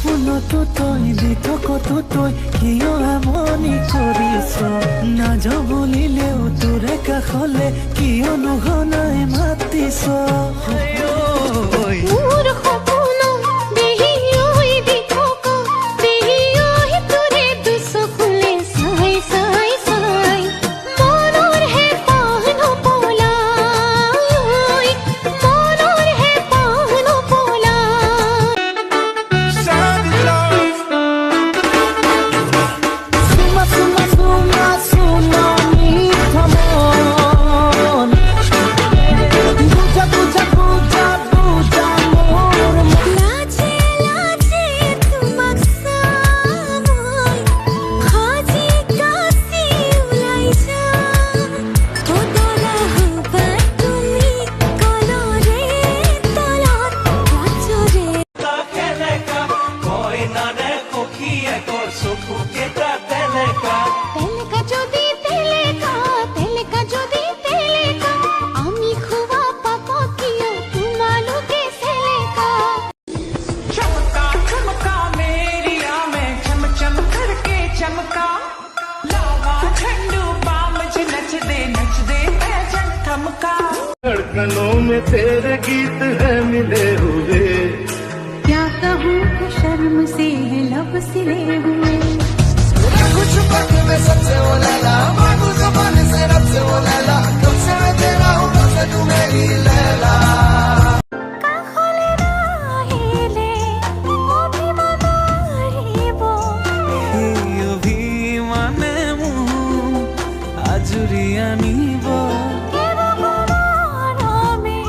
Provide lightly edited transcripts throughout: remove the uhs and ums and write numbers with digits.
সপোনতো তই বিতকতো তই কিয় আমনি কৰিছ নাযাওঁ বুলিলেও তোৰে কাষলে কিয় নুশুনাই মাতিছ মোৰ সপোন দেহি ঐ বিথক দেহি ঐ তোৰে দুচকুলে চাই চাই চাই মনৰ হেঁপাহ নপলাই মনৰ হেঁপাহ নপলাই চুমা চুমা চুমা চুমা মিঠা মন বুঝা বুঝা বুঝা বুঝা মোর লাজে লাজে তোমাক চাই সাজি কাচি ওলাই যাম বদলা হবা তুমি কলৰে তলত ৰাজৰে তেলেকা যদি তেলেকা যদি তেলেকা আমি খুবা পাব কিয় তোমালোকে চেলেকা चमका चमका मेरिया में चम चम करके चमका लावा झंडू बाम च नच दे पैजन थमका धड़कनों में तेरे गीत है मिले हुए क्या कहूँ कि शर्म से है लब सिले हुए कुछ वक्त में सबसे वो लैला मांगू ज़बान से रब से वो लैला तुमसे मैं तेरा हूँ तुमसे तू मेरी लैला কাষলে নাহিলে অভিমান আহিব সেই অভিমানে মোক আজুৰি আনিব মৰমে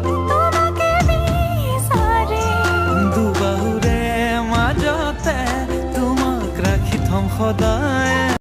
তোমাকে বিচাৰে দুবাহুৰে মাজতে তোমাক ৰাখি থম সদায়